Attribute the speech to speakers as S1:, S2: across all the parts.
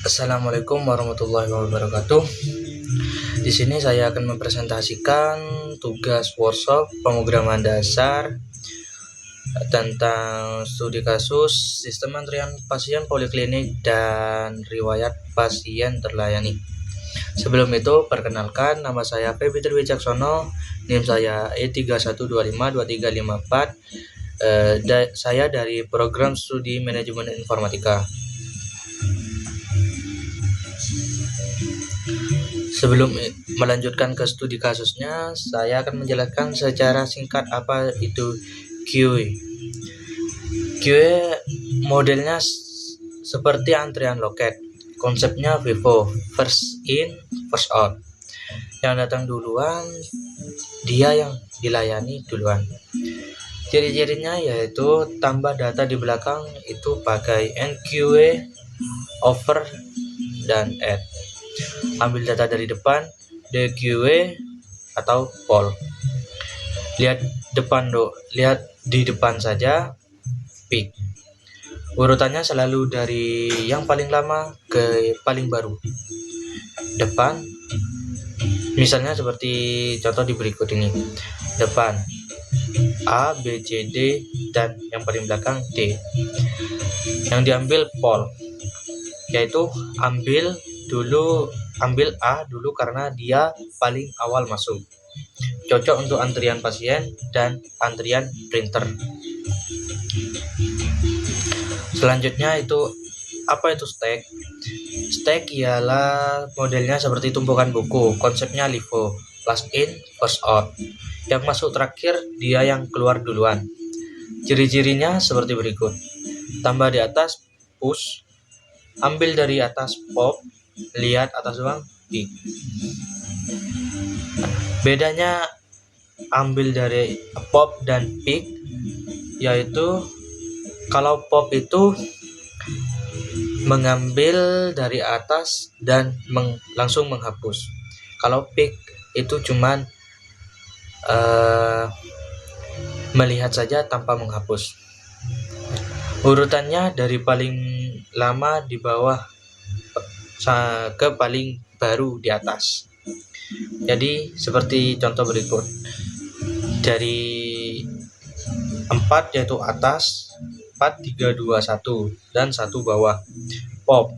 S1: Assalamualaikum warahmatullahi wabarakatuh. Di sini saya akan mempresentasikan tugas workshop pemrograman dasar tentang studi kasus sistem antrian pasien poliklinik dan riwayat pasien terlayani. Sebelum itu, perkenalkan, nama saya Febitri Wicaksono, NIM saya E31252354. Saya dari program studi manajemen informatika. Sebelum melanjutkan ke studi kasusnya, saya akan menjelaskan secara singkat apa itu QA. QA modelnya seperti antrian loket. Konsepnya FIFO, first in, first out. Yang datang duluan, dia yang dilayani duluan. Ciri-cirinya yaitu tambah data di belakang itu pakai NQA, over, dan add. Ambil data dari depan, DQA atau poll. Lihat di depan saja, pick. Urutannya selalu dari yang paling lama ke paling baru. Depan, misalnya seperti contoh di berikut ini. Depan A, B, C, D, dan yang paling belakang D. Yang diambil poll, yaitu ambil A dulu karena dia paling awal masuk. Cocok untuk antrian pasien dan antrian printer. Selanjutnya itu apa itu stack? Stack ialah modelnya seperti tumpukan buku. Konsepnya LIFO, last in, first out. Yang masuk terakhir dia yang keluar duluan. Ciri-cirinya seperti berikut. Tambah di atas, push. Ambil dari atas, pop. Lihat atas doang, pick. Bedanya ambil dari pop dan pick yaitu kalau pop itu mengambil dari atas dan langsung menghapus. Kalau pick itu cuman melihat saja tanpa menghapus. Urutannya dari paling lama di bawah ke paling baru di atas. Jadi seperti contoh berikut. Dari 4 yaitu atas, 4, 3, 2, 1 dan 1 bawah. Pop.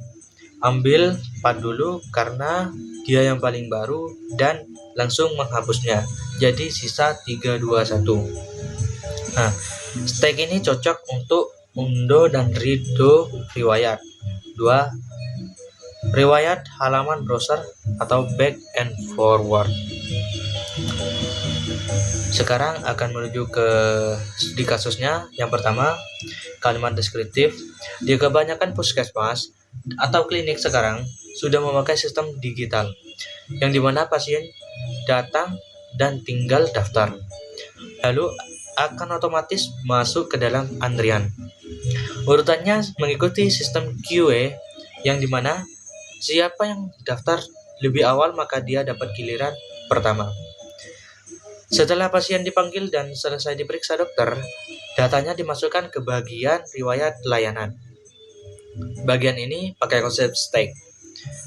S1: Ambil 4 dulu karena dia yang paling baru dan langsung menghapusnya. Jadi sisa 3, 2, 1. Nah, stack ini cocok untuk undo dan redo riwayat. 2. Riwayat halaman browser atau back and forward. Sekarang akan menuju ke studi kasusnya. Yang pertama, kalimat deskriptif. Di kebanyakan puskesmas atau klinik sekarang sudah memakai sistem digital, yang dimana pasien datang dan tinggal daftar, lalu akan otomatis masuk ke dalam antrian. Urutannya mengikuti sistem QA, yang dimana siapa yang daftar lebih awal maka dia dapat giliran pertama. Setelah pasien dipanggil dan selesai diperiksa dokter, datanya dimasukkan ke bagian riwayat layanan. Bagian ini pakai konsep stack,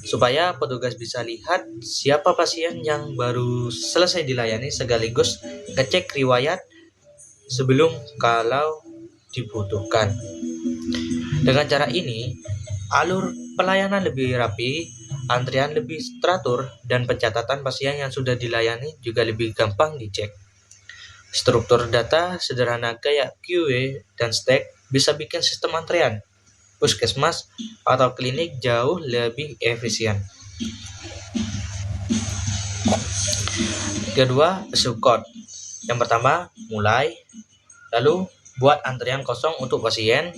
S1: supaya petugas bisa lihat siapa pasien yang baru selesai dilayani sekaligus ngecek riwayat sebelum kalau dibutuhkan. Dengan cara ini, alur pelayanan lebih rapi, antrian lebih teratur, dan pencatatan pasien yang sudah dilayani juga lebih gampang dicek. Struktur data sederhana kayak QA dan stack bisa bikin sistem antrian puskesmas atau klinik jauh lebih efisien. Kedua, subcode. Yang pertama, mulai, lalu buat antrian kosong untuk pasien,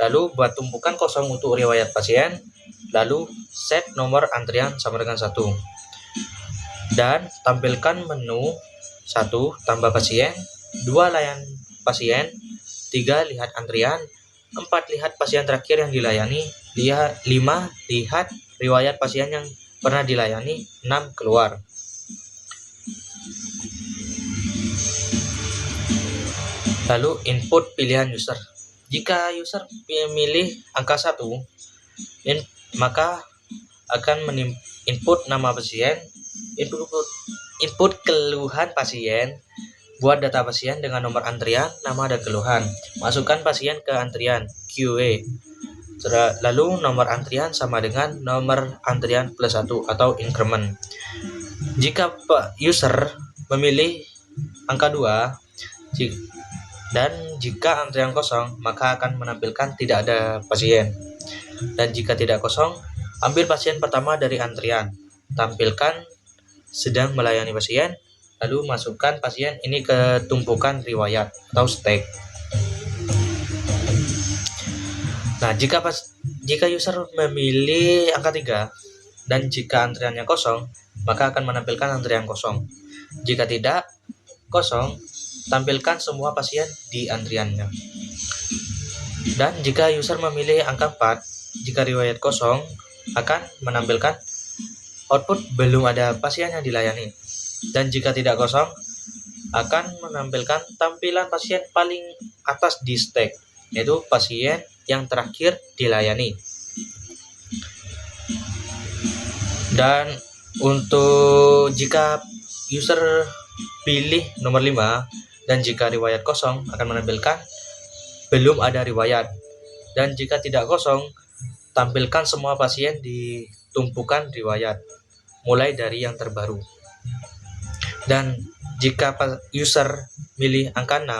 S1: lalu buat tumpukan kosong untuk riwayat pasien, lalu set nomor antrian sama dengan 1. Dan tampilkan menu 1. Tambah pasien, 2. Layan pasien, 3. Lihat antrian, 4. Lihat pasien terakhir yang dilayani, 5. Lihat riwayat pasien yang pernah dilayani, 6. Keluar. Lalu input pilihan user. Jika user memilih angka 1, maka akan input nama pasien, input keluhan pasien, buat data pasien dengan nomor antrian, nama dan keluhan. Masukkan pasien ke antrian QA. Lalu nomor antrian sama dengan nomor antrian plus 1 atau increment. Jika user memilih angka 2 dan jika antrian kosong, maka akan menampilkan tidak ada pasien. Dan jika tidak kosong, ambil pasien pertama dari antrian, tampilkan sedang melayani pasien, lalu masukkan pasien ini ke tumpukan riwayat atau stack. Nah, jika user memilih angka 3 dan jika antriannya kosong, maka akan menampilkan antrian kosong. Jika tidak kosong, tampilkan semua pasien di antriannya. Dan jika user memilih angka 4, jika riwayat kosong, akan menampilkan output belum ada pasien yang dilayani. Dan jika tidak kosong, akan menampilkan tampilan pasien paling atas di stack, yaitu pasien yang terakhir dilayani. Dan untuk jika user pilih nomor 5 dan jika riwayat kosong, akan menampilkan belum ada riwayat. Dan jika tidak kosong, tampilkan semua pasien di tumpukan riwayat, mulai dari yang terbaru. Dan jika user milih angka 6,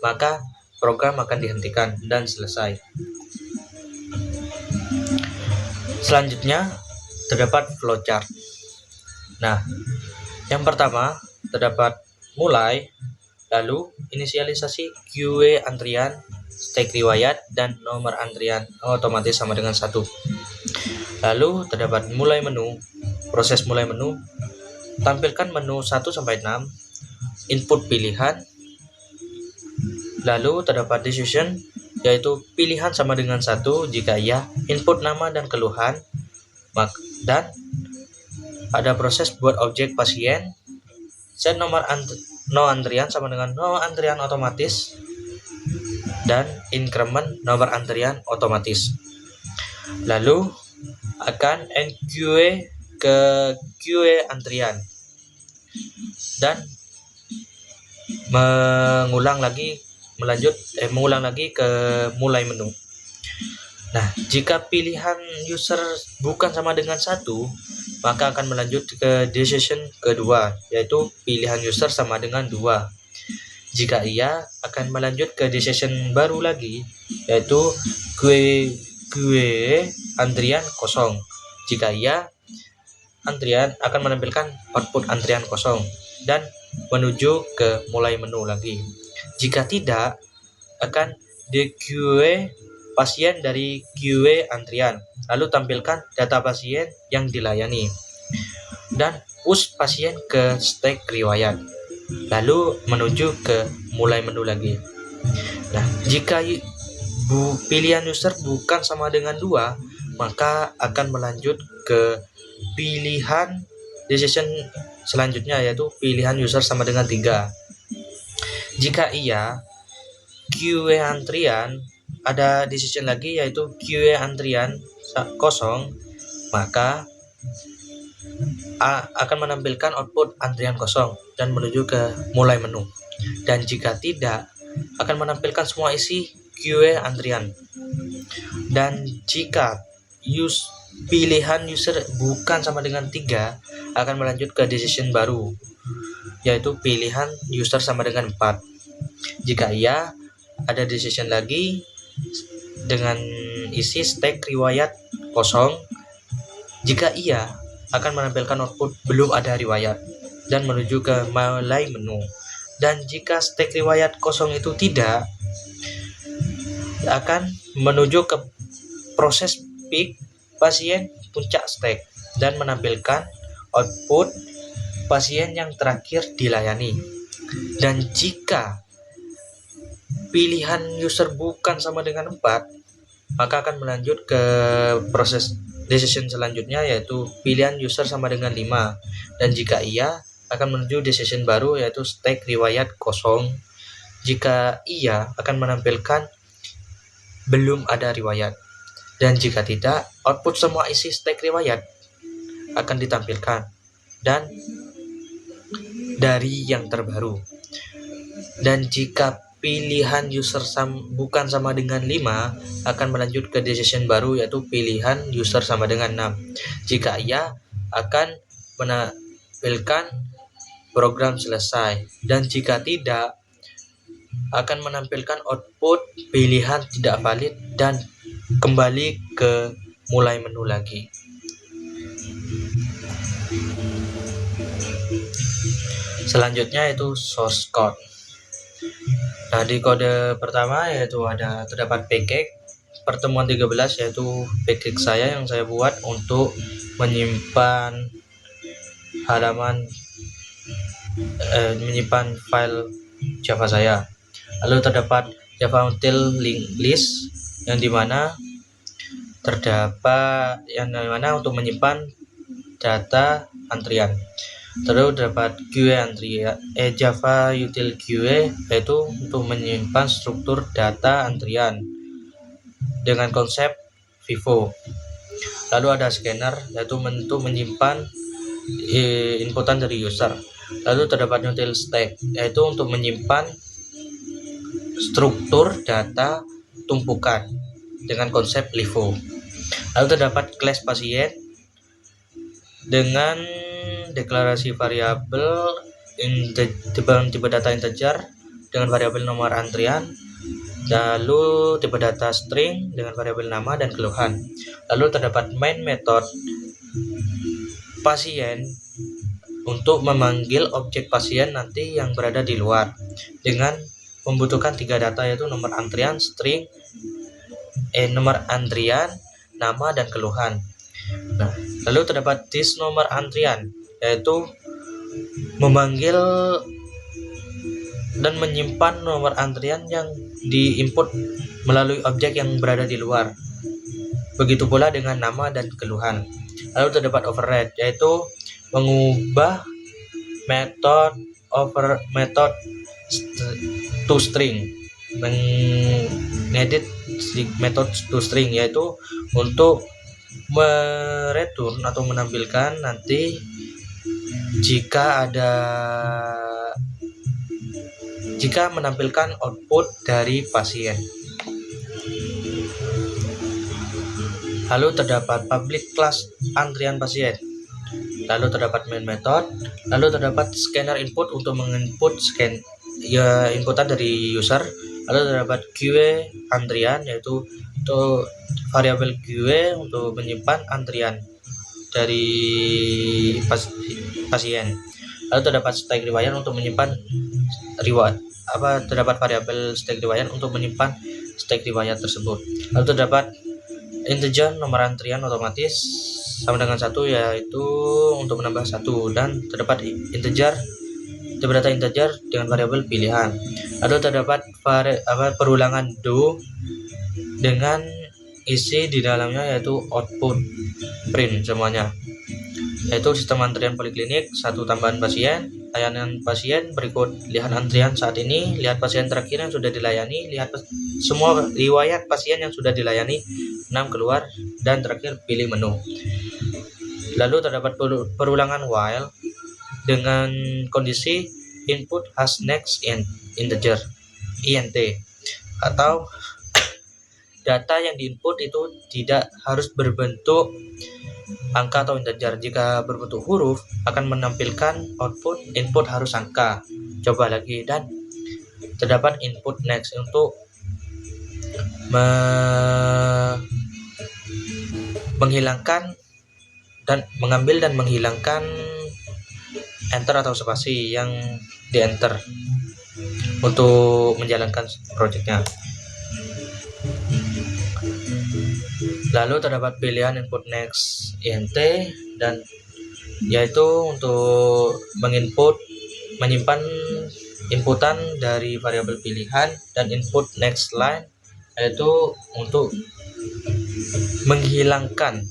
S1: maka program akan dihentikan dan selesai. Selanjutnya terdapat flowchart. Nah, yang pertama terdapat mulai, lalu inisialisasi QA antrian, stack riwayat, dan nomor antrian otomatis sama dengan 1. Lalu terdapat mulai menu, proses mulai menu, tampilkan menu 1-6, input pilihan. Lalu terdapat decision, yaitu pilihan sama dengan 1 jika iya, input nama dan keluhan, dan ada proses buat objek pasien, set nomor no antrian sama dengan no antrian otomatis, dan increment nomor antrian otomatis. Lalu akan NQA ke QA antrian dan mengulang lagi ke mulai menu. Nah, jika pilihan user bukan sama dengan 1, maka akan melanjut ke decision kedua, yaitu pilihan user sama dengan 2. Jika iya, akan melanjut ke decision baru lagi, yaitu QA antrian kosong. Jika iya, antrian akan menampilkan output antrian kosong dan menuju ke mulai menu lagi. Jika tidak, akan de-QA pasien dari QA antrian, lalu tampilkan data pasien yang dilayani, dan push pasien ke stack riwayat, lalu menuju ke mulai menu lagi. Nah, jika pilihan user bukan sama dengan 2, maka akan melanjut ke pilihan decision selanjutnya, yaitu pilihan user sama dengan 3. Jika iya, QA antrian ada decision lagi, yaitu QA antrian kosong, maka akan menampilkan output antrian kosong dan menuju ke mulai menu. Dan jika tidak, akan menampilkan semua isi QA antrian. Dan jika pilihan user bukan sama dengan 3, akan melanjut ke decision baru, yaitu pilihan user sama dengan 4. Jika iya, ada decision lagi dengan isi stack riwayat kosong. Jika iya, akan menampilkan output belum ada riwayat dan menuju ke mulai menu. Dan jika stack riwayat kosong itu tidak, akan menuju ke proses pick pasien puncak stack dan menampilkan output pasien yang terakhir dilayani. Dan jika pilihan user bukan sama dengan 4, maka akan melanjut ke proses decision selanjutnya, yaitu pilihan user sama dengan 5. Dan jika iya, akan menuju decision baru, yaitu stack riwayat kosong. Jika iya, akan menampilkan belum ada riwayat. Dan jika tidak, output semua isi stack riwayat akan ditampilkan dan dari yang terbaru. Dan jika pilihan user bukan sama dengan 5, akan melanjut ke decision baru, yaitu pilihan user sama dengan 6. Jika iya, akan menampilkan program selesai, dan jika tidak, akan menampilkan output pilihan tidak valid dan kembali ke mulai menu lagi. Selanjutnya itu source code. Nah, di kode pertama yaitu terdapat package pertemuan 13, yaitu package saya yang saya buat untuk menyimpan menyimpan file Java saya. Lalu terdapat Java util link list yang dimana untuk menyimpan data antrian. Terus terdapat QA antrian, Java util QA, yaitu untuk menyimpan struktur data antrian dengan konsep FIFO. Lalu ada scanner, yaitu untuk menyimpan inputan dari user. Lalu terdapat util stack, yaitu untuk menyimpan struktur data tumpukan dengan konsep LIFO. Lalu terdapat class pasien dengan deklarasi variabel tipe data integer dengan variabel nomor antrian, lalu tipe data string dengan variabel nama dan keluhan. Lalu terdapat main method pasien untuk memanggil objek pasien nanti yang berada di luar dengan membutuhkan 3 data, yaitu nomor antrian, string, nomor antrian, nama, dan keluhan. Nah, lalu terdapat this nomor antrian, yaitu memanggil dan menyimpan nomor antrian yang diinput melalui objek yang berada di luar. Begitu pula dengan nama dan keluhan. Lalu terdapat override, yaitu mengubah method to string, mengedit method to string, yaitu untuk mereturn atau menampilkan nanti jika menampilkan output dari pasien. Lalu terdapat public class antrian pasien. Lalu terdapat main method. Lalu terdapat scanner input untuk menginput inputan dari user. Lalu terdapat QA antrian, yaitu untuk variabel QA untuk menyimpan antrian dari pasien. Lalu terdapat stack riwayat untuk menyimpan terdapat variabel stack riwayat untuk menyimpan stack riwayat tersebut. Lalu terdapat integer nomor antrian otomatis sama dengan 1, yaitu untuk menambah 1, dan terdapat integer tipe data integer dengan variabel pilihan. Lalu terdapat perulangan do dengan isi di dalamnya, yaitu output print semuanya, yaitu sistem antrian poliklinik, 1 tambahan pasien, layanan pasien berikut, lihat antrian saat ini, lihat pasien terakhir yang sudah dilayani, lihat semua riwayat pasien yang sudah dilayani, 6 keluar, dan terakhir pilih menu. Lalu terdapat perulangan while dengan kondisi input has next integer int, atau data yang diinput itu tidak harus berbentuk angka atau integer. Jika berbentuk huruf akan menampilkan output input harus angka. Coba lagi. Dan terdapat input next untuk menghilangkan dan mengambil dan menghilangkan enter atau spasi yang di enter untuk menjalankan projectnya. Lalu terdapat pilihan input next int, dan yaitu untuk menyimpan inputan dari variabel pilihan, dan input next line yaitu untuk menghilangkan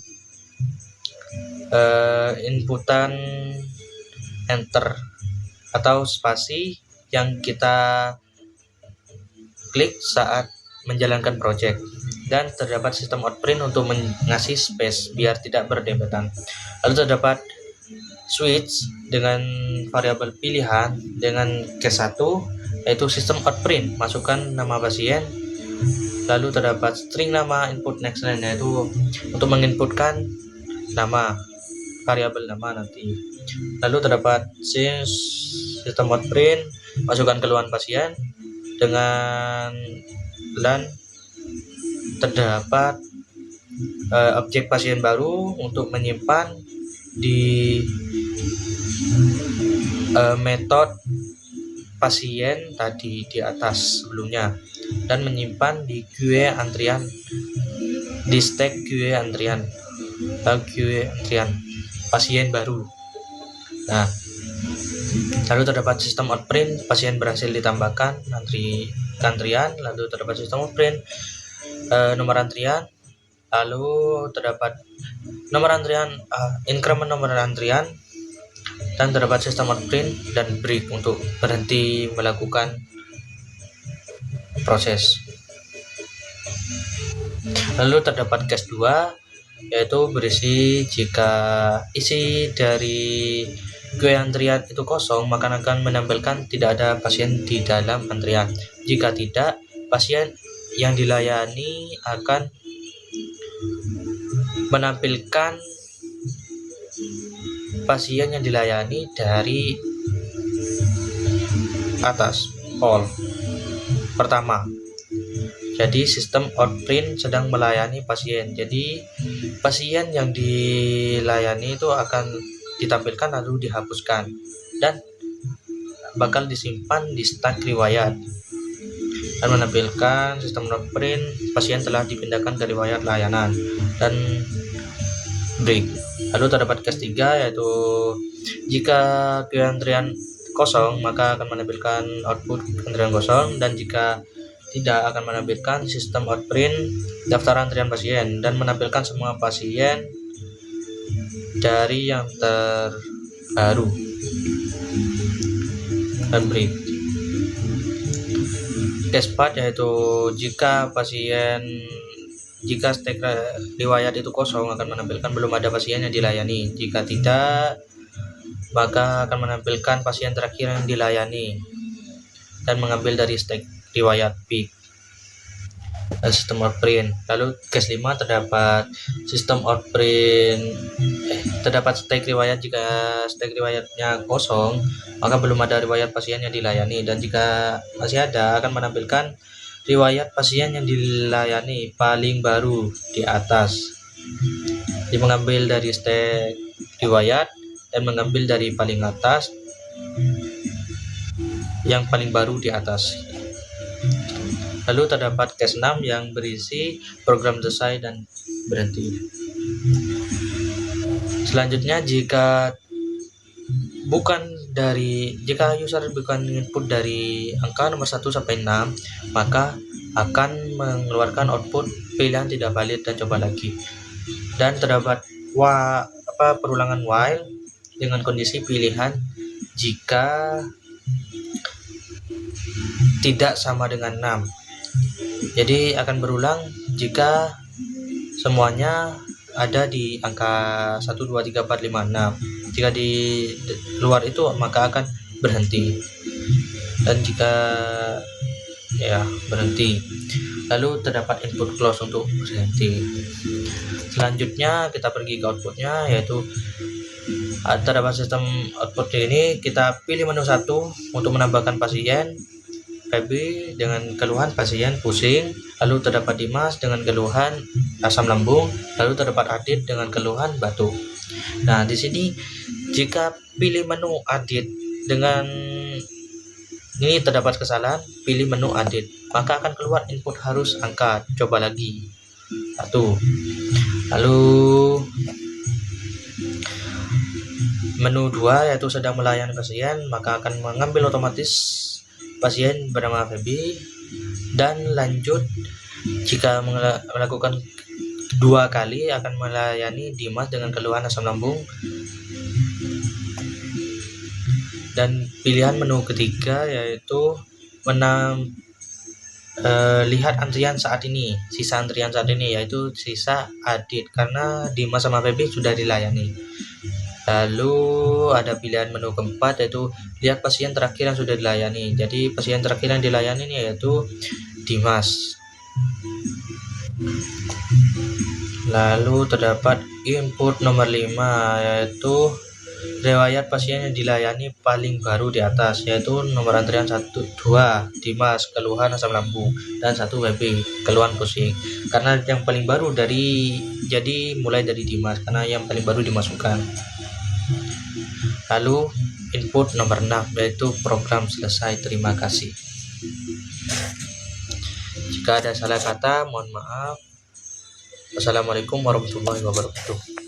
S1: inputan enter atau spasi yang kita klik saat menjalankan project. dan terdapat sistem outprint untuk mengasih space biar tidak berdempetan. Lalu terdapat switch dengan variabel pilihan dengan case 1 yaitu sistem outprint, masukkan nama pasien. Lalu terdapat string nama input next line yaitu untuk menginputkan nama, variabel nama nanti. Lalu terdapat sistem outprint, masukkan keluhan pasien dengan dan terdapat objek pasien baru untuk menyimpan di metode pasien tadi di atas sebelumnya dan menyimpan di queue antrian di stack queue antrian pasien baru. Nah, lalu terdapat sistem outprint, pasien berhasil ditambahkan antrian, lalu terdapat sistem outprint nomor antrian, lalu terdapat nomor antrian increment nomor antrian, dan terdapat sistem outprint dan break untuk berhenti melakukan proses. Lalu terdapat case 2 yaitu berisi jika isi dari queue antrian itu kosong, maka akan menampilkan tidak ada pasien di dalam antrian. Jika tidak, pasien yang dilayani akan menampilkan pasien yang dilayani dari atas all pertama. Jadi sistem outprint sedang melayani pasien. Jadi pasien yang dilayani itu akan ditampilkan lalu dihapuskan dan bakal disimpan di stack riwayat dan menampilkan sistem outprint pasien telah dipindahkan ke riwayat layanan dan break. Lalu terdapat case 3 yaitu jika queue antrian kosong maka akan menampilkan output antrian kosong, dan jika tidak akan menampilkan sistem outprint daftar antrian pasien dan menampilkan semua pasien dari yang terbaru dan break. Case 4 yaitu jika stack riwayat itu kosong akan menampilkan belum ada pasien yang dilayani. Jika tidak, maka akan menampilkan pasien terakhir yang dilayani dan mengambil dari stack riwayat peak dan sistem outprint. Lalu case 5 terdapat sistem outprint terdapat stack riwayat. Jika stack riwayatnya kosong maka belum ada riwayat pasien yang dilayani, dan jika masih ada akan menampilkan riwayat pasien yang dilayani paling baru di atas. Dia mengambil dari stack riwayat dan mengambil dari paling atas yang paling baru di atas. Lalu terdapat case 6 yang berisi program selesai dan berhenti. Selanjutnya jika user bukan input dari angka nomor 1 sampai 6, maka akan mengeluarkan output pilihan tidak valid dan coba lagi. Dan terdapat perulangan while dengan kondisi pilihan jika tidak sama dengan 6. Jadi akan berulang jika semuanya ada di angka 1, 2, 3, 4, 5, 6. Jika di luar itu maka akan berhenti, dan jika berhenti. Lalu terdapat input close untuk berhenti. Selanjutnya kita pergi ke outputnya, yaitu terdapat sistem output ini. Kita pilih menu 1 untuk menambahkan pasien PB dengan keluhan pasien pusing, lalu terdapat Dimas dengan keluhan asam lambung, lalu terdapat Adit dengan keluhan batuk. Nah, di sini jika pilih menu Adit dengan ini terdapat kesalahan, pilih menu Adit, maka akan keluar input harus angka, coba lagi 1. Lalu menu 2 yaitu sedang melayani pasien, maka akan mengambil otomatis pasien bernama Feby dan lanjut. Jika melakukan 2 kali akan melayani Dimas dengan keluhan asam lambung. Dan pilihan menu ketiga yaitu lihat antrian saat ini, sisa antrian saat ini yaitu sisa Adit karena Dimas sama Feby sudah dilayani. Lalu ada pilihan menu keempat yaitu lihat pasien terakhir yang sudah dilayani. Jadi pasien terakhir yang dilayani ini yaitu Dimas. Lalu terdapat input nomor 5 yaitu riwayat pasien yang dilayani paling baru di atas, yaitu nomor antrian 1 2 Dimas keluhan asam lambung dan 1 WB keluhan pusing. Karena yang paling baru jadi mulai dari Dimas karena yang paling baru dimasukkan. Lalu input nomor 6 yaitu program selesai, terima kasih. Jika ada salah kata mohon maaf. Wassalamualaikum warahmatullahi wabarakatuh.